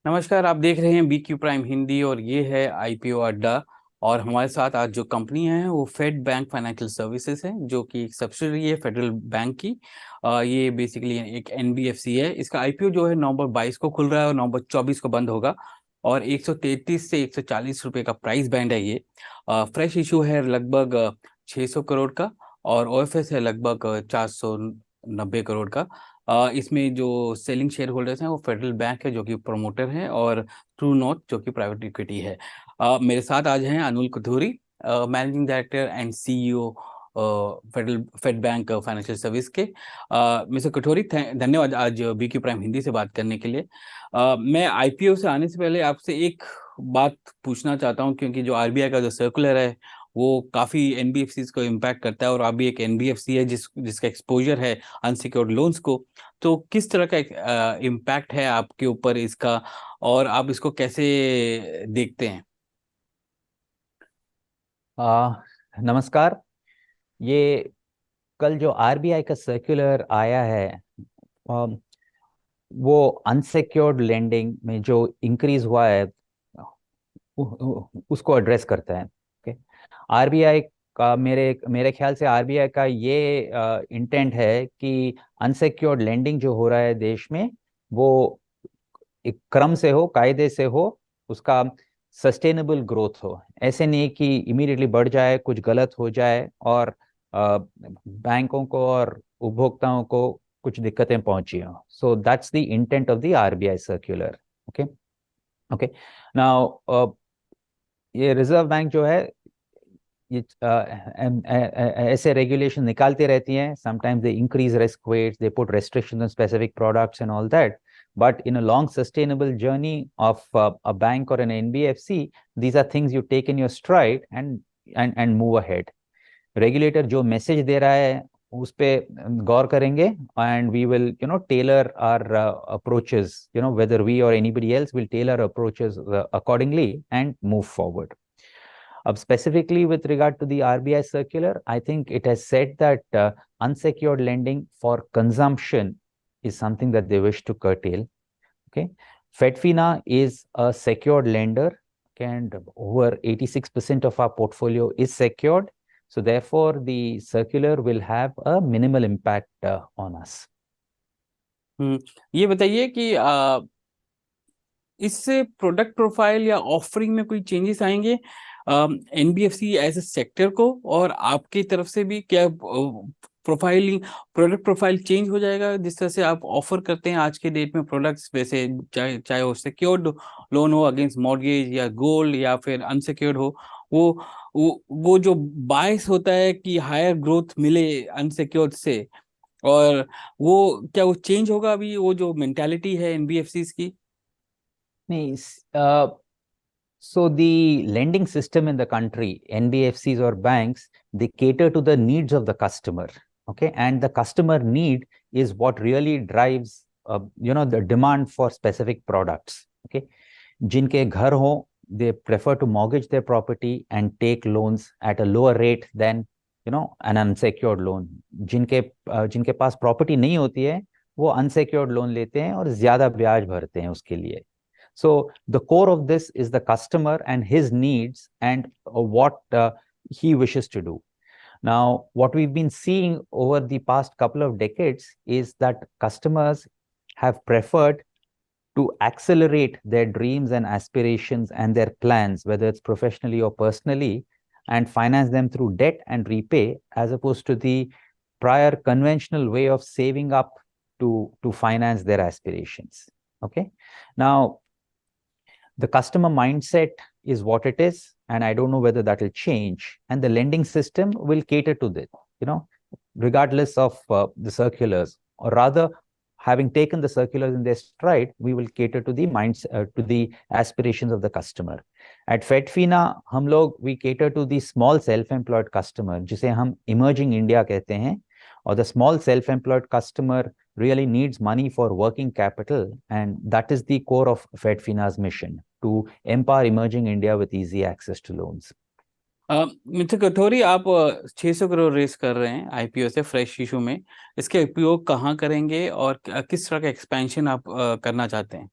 नमस्कार। आप देख रहे हैं BQ प्राइम हिंदी और ये है IPO अड्डा। और हमारे साथ आज जो कंपनी है वो फेड बैंक फाइनेंशियल सर्विसेज है, जो कि एक सब्सिडरी है फेडरल बैंक की। ये बेसिकली एक NBFC है। इसका IPO जो है नवंबर 22 को खुल रहा है और नवंबर 24 को बंद होगा। और 133 से 140 रुपए का प्राइस बैंड है ये। फ्रेश इशू है लगभग 600 करोड़ का। और OFS है लगभग 490 करोड़ का। इसमें जो सेलिंग शेयर होल्डर्स हैं वो फेडरल बैंक है जो कि प्रमोटर है, और ट्रू नॉर्थ जो कि प्राइवेट इक्विटी है। मेरे साथ आज हैं Anul Kathuri, managing director and CEO Federal Fed Bank Financial Service के। मिस्टर कटोरी, धन्यवाद आज BQ प्राइम हिंदी से बात करने के लिए। मैं IPO से आने से पहले आपसे एक बात पूछना चाहता हूं, क्योंकि जो RBI का जो सर्कुलर है वो काफी NBFCs को इम्पैक्ट करता है, और आप भी एक NBFC है जिसका एक्सपोजर है अनसिक्योर्ड लोन्स को। तो किस तरह का इम्पैक्ट है आपके ऊपर इसका, और आप इसको कैसे देखते हैं? आ, नमस्कार। ये कल जो आरबीआई का सर्कुलर आया है, आ, वो अनसेक्योर्ड लेंडिंग में जो इंक्रीज हुआ है उसको एड्रेस करता है। ओके। आरबीआई का मेरे मेरे ख्याल से आरबीआई का ये इंटेंट है कि अनसेक्योर्ड लेंडिंग जो हो रहा है देश में, वो एक क्रम से हो, कायदे से हो, उसका सस्टेनेबल ग्रोथ हो। ऐसे नहीं कि इमीडिएटली बढ़ जाए, कुछ गलत हो जाए और बैंकों को और उपभोक्ताओं को कुछ दिक्कतें पहुंची हो। So that's the intent of the RBI circular. Okay. Okay. Now ये रिजर्व बैंक जो है, ये ऐसे रेगुलेशन निकालती रहती हैं। Sometimes they increase risk weights, they put restrictions on specific products and all that, but in a long sustainable journey of a bank or an NBFC, these are things you take in your stride and move ahead. Regulator जो message दे रहा है उस पे गौर करेंगे, and we will tailor our approaches, whether we or anybody else will tailor approaches accordingly and move forward. Specifically with regard to the RBI circular, I think it has said that unsecured lending for consumption is something that they wish to curtail. Okay. FedFina is a secured lender, okay, and over 86% of our portfolio is secured. So therefore, the circular will have a minimal impact on us. ये बताइए कि इससे product profile या offering में कोई changes आएंगे NBFC as A sector को, और आपकी तरफ से भी क्या प्रोफाइलिंग, प्रोडक्ट प्रोफाइल चेंज हो जाएगा जिस तरह से आप ऑफर करते हैं आज के डेट में प्रोडक्ट्स? वैसे चाहे चाहे वो सिक्योर्ड लोन हो अगेंस्ट मॉर्गेज, या गोल्ड, या फिर अनसिक्योर्ड हो, वो वो जो बायस होता है कि हायर ग्रोथ मिले अनसिक्योर्ड से, और वो क्या वो चेंज होगा अभी, वो जो मेंटालिटी है NBFCs की? Nice. So the lending system in the country, NBFCs or banks, they cater to the needs of the customer. Okay, and the customer need is what really drives, the demand for specific products. Okay, जिनके घर हो, they prefer to mortgage their property and take loans at a lower rate than an unsecured loan. जिनके पास property नहीं होती है, वो unsecured loan लेते हैं और ज्यादा ब्याज भरते हैं उसके लिए। So the core of this is the customer and his needs and what he wishes to do. Now, what we've been seeing over the past couple of decades is that customers have preferred to accelerate their dreams and aspirations and their plans, whether it's professionally or personally, and finance them through debt and repay, as opposed to the prior conventional way of saving up to finance their aspirations. Okay. Now, the customer mindset is what it is, and I don't know whether that will change. And the lending system will cater to this, regardless of the circulars, or rather, having taken the circulars in their stride, we will cater to the minds, to the aspirations of the customer. At FedFina, we cater to the small self-employed customer, जिसे हम emerging India कहते हैं, or the small self-employed customer really needs money for working capital, and that is the core of FedFina's mission, to empower emerging India with easy access to loans. Mister Kathori, आप 600 crore race कर रहे हैं IPO से fresh issue में। इसके उपयोग कहाँ करेंगे, और किस तरह का एक्सपेंशन आप करना चाहते हैं?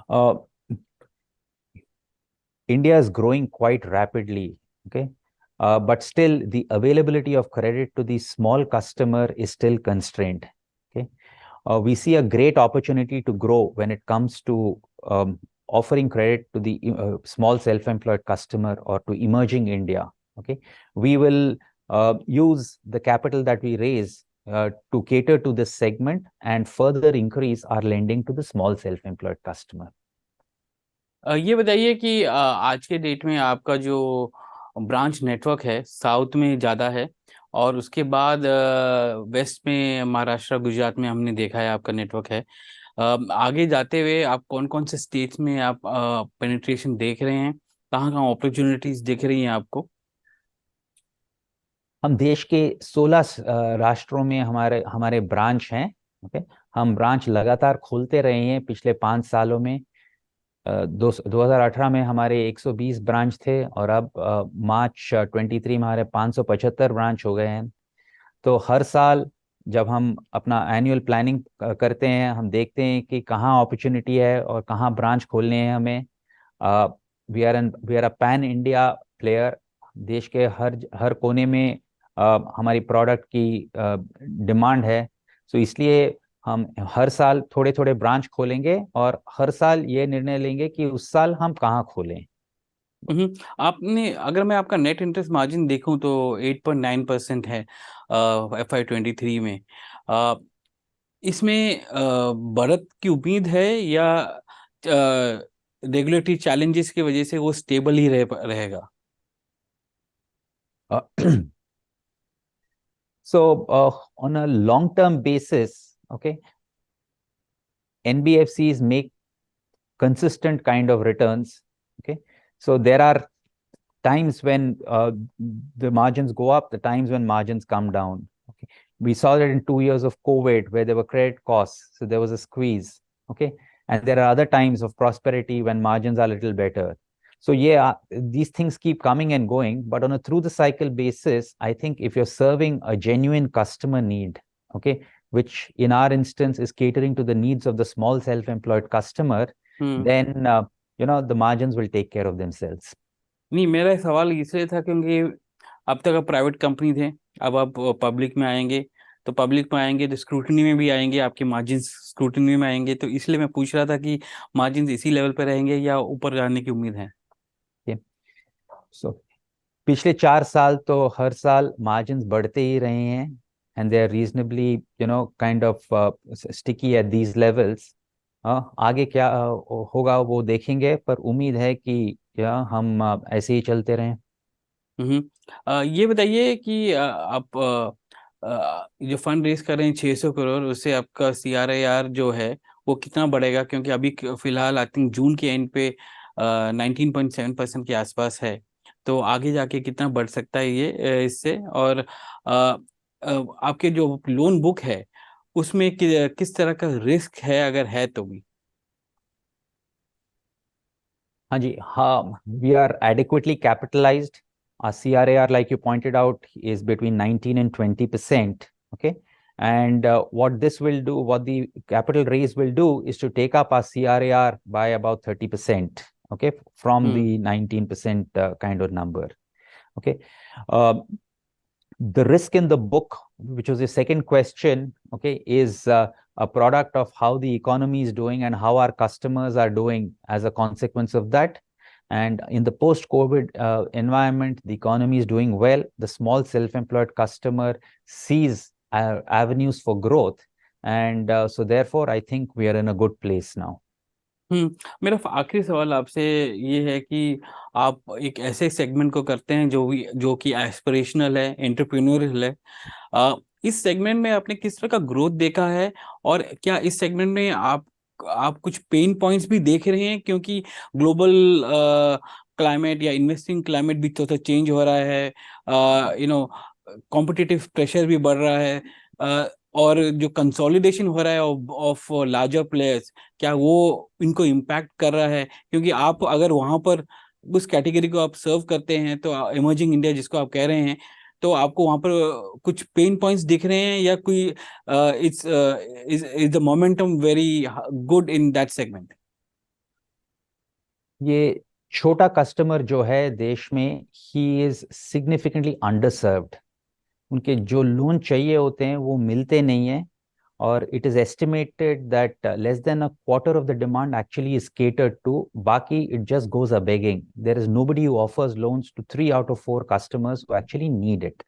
uh, India is growing quite rapidly, okay? But still, the availability of credit to the small customer is still constrained, okay? We see a great opportunity to grow when it comes to offering credit to the small self-employed customer or to emerging India, okay? We will use the capital that we raise to cater to this segment and further increase our lending to the small self-employed customer. ये बताइए कि आज के date में आपका जो branch network है south में ज़्यादा है, और उसके बाद वेस्ट में महाराष्ट्र गुजरात में हमने देखा है आपका नेटवर्क है। आगे जाते हुए आप कौन कौन से स्टेट्स में आप पेनिट्रेशन देख रहे हैं, कहाँ कहाँ अपॉर्चुनिटीज दिख रही हैं आपको? हम देश के 16 राष्ट्रों में हमारे हमारे ब्रांच हैं, ओके? हम ब्रांच लगातार खोलते रहे हैं पिछले 5 सालों में। 2018 में हमारे 120 ब्रांच थे और अब मार्च 23 में हमारे 575 ब्रांच हो गए हैं। तो हर साल जब हम अपना एनुअल प्लानिंग करते हैं, हम देखते हैं कि कहाँ अपॉर्चुनिटी है और कहाँ ब्रांच खोलने हैं हमें। We are a pan India player. देश के हर कोने में हमारी प्रोडक्ट की डिमांड है। सो इसलिए हम हर साल थोड़े थोड़े ब्रांच खोलेंगे और हर साल ये निर्णय लेंगे कि उस साल हम कहाँ खोलें। आपने, अगर मैं आपका नेट इंटरेस्ट मार्जिन देखूं तो 8.9% है FY23 में। इसमें बढ़त की उम्मीद है या रेगुलेटरी चैलेंजेस की वजह से वो स्टेबल ही रहेगा? So, on a long-term basis, okay, NBFCs make consistent kind of returns, okay? So there are times when the margins go up, the times when margins come down, okay? We saw that in 2 years of COVID where there were credit costs, so there was a squeeze, okay? And there are other times of prosperity when margins are a little better. So yeah, these things keep coming and going, but on a through the cycle basis, I think if you're serving a genuine customer need, okay, which in our instance is catering to the needs of the small self-employed customer, then the margins will take care of themselves. नहीं, मेरा सवाल इसलिए था क्योंकि अब तक आप private company थे, अब आप पब्लिक में आएंगे, तो पब्लिक में आएंगे तो स्क्रूटनी में भी आएंगे, आपके मार्जिन्स स्क्रूटनी में आएंगे, तो इसलिए मैं पूछ रहा था कि मार्जिन्स इसी लेवल पर रहेंगे या ऊपर जाने की उम्मीद है? So पिछले 4 साल तो हर साल मार्जिन्स बढ़ते ही रहे हैं and they are reasonably kind of sticky at these levels. आगे क्या होगा वो देखेंगे, पर उम्मीद है कि हम ऐसे ही चलते रहें। ये बताइए कि आप जो फंड रेस कर रहे हैं 600 करोड़, उससे आपका CRAR जो है वो कितना बढ़ेगा? क्योंकि अभी फिलहाल आई थिंक जून के एंड पे 19.7% के आसपास है, तो आगे जाके कितना बढ़ सकता है ये इससे? और आपके जो लोन बुक है उसमें किस तरह का रिस्क है, अगर है तो भी? हाँ जी, हाँ, we are adequately capitalized. Our CRAR, like you pointed out, is between 19 and 20%. Okay. And what this will do, what the capital raise will do, is to take up our CRAR by about 30%. Okay. From the 19% kind of number. Okay. The risk in the book, which was the second question, okay, is a product of how the economy is doing and how our customers are doing as a consequence of that. And in the post-COVID environment, the economy is doing well. The small self-employed customer sees avenues for growth. And so therefore, I think we are in a good place now. मेरा आखिरी सवाल आपसे ये है कि आप एक ऐसे सेगमेंट को करते हैं जो कि एस्पिरेशनल है, एंटरप्रेन्योरियल है। इस सेगमेंट में आपने किस तरह का ग्रोथ देखा है, और क्या इस सेगमेंट में आप कुछ पेन पॉइंट्स भी देख रहे हैं? क्योंकि ग्लोबल क्लाइमेट या इन्वेस्टिंग क्लाइमेट भी थोड़ा चेंज हो रहा है, कॉम्पिटिटिव प्रेशर भी बढ़ रहा है, और जो कंसोलिडेशन हो रहा है ऑफ लार्जर प्लेयर्स, क्या वो इनको इम्पैक्ट कर रहा है? क्योंकि आप अगर वहां पर उस कैटेगरी को आप सर्व करते हैं, तो इमर्जिंग इंडिया जिसको आप कह रहे हैं, तो आपको वहां पर कुछ पेन पॉइंट्स दिख रहे हैं, या कोई it's is the momentum very good in that segment? ये छोटा कस्टमर जो है देश में, ही इज सिग्निफिकेंटली अंडरसर्व्ड। उनके जो लोन चाहिए होते हैं वो मिलते नहीं है, और it is estimated that less than a quarter of the demand actually is catered to. Baki, it just goes a begging. There is nobody who offers loans to 3 out of 4 customers who actually need it.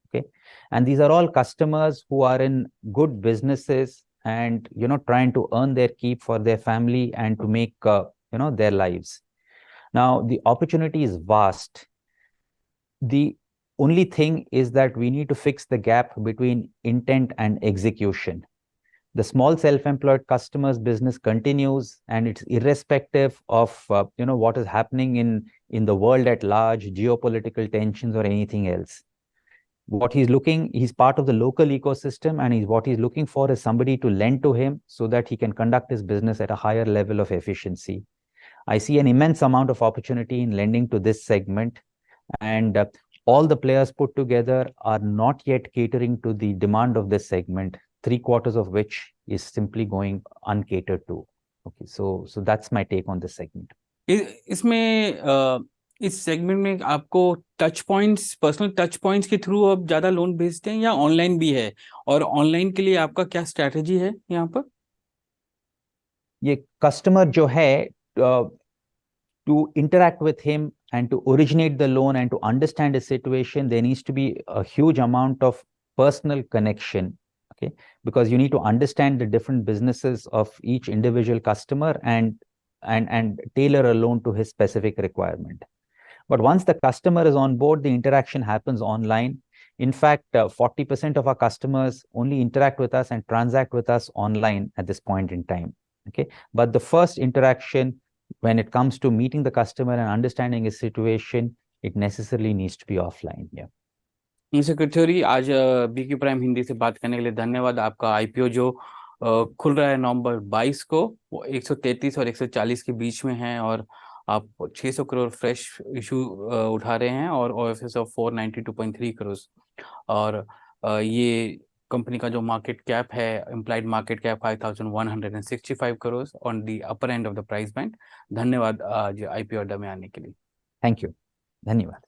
Okay, and these are all customers who are in good businesses and trying to earn their keep for their family and to make their lives. Now the opportunity is vast. The only thing is that we need to fix the gap between intent and execution. The small self-employed customers business continues, and it's irrespective of what is happening in the world at large, geopolitical tensions or anything else. What he's part of the local ecosystem, and what he's looking for is somebody to lend to him so that he can conduct his business at a higher level of efficiency. I see an immense amount of opportunity in lending to this segment, and all the players put together are not yet catering to the demand of this segment, 3/4 of which is simply going uncatered to. Okay, so that's my take on this segment. इसमें इस segment में आपको touch points, personal touch points के through आप ज्यादा loan भेजते हैं, या ऑनलाइन भी है? और ऑनलाइन के लिए आपका क्या स्ट्रैटेजी है यहाँ पर? ये कस्टमर जो है, to interact with him and to originate the loan and to understand his situation, there needs to be a huge amount of personal connection. Okay, because you need to understand the different businesses of each individual customer and tailor a loan to his specific requirement. But once the customer is on board, the interaction happens online. In fact, 40% of our customers only interact with us and transact with us online at this point in time. Okay, but the first interaction, when it comes to meeting the customer and understanding his situation, it necessarily needs to be offline. Yeah. Secretary, आज BQ prime Hindi से बात करने के लिए धन्यवाद। आपका IPO जो खुल रहा है नवंबर 22 को, वो 133 और 140 के बीच में है, और आप 600 करोड़ फ्रेश इशू उठा रहे हैं, और ओएफएस ऑफ 492.3 करोड़। और ये कंपनी का जो मार्केट कैप है, implied market cap 5165 crore on the upper end of the price band. धन्यवाद आज आईपीओ अड्डा में आने के लिए। Thank you. धन्यवाद।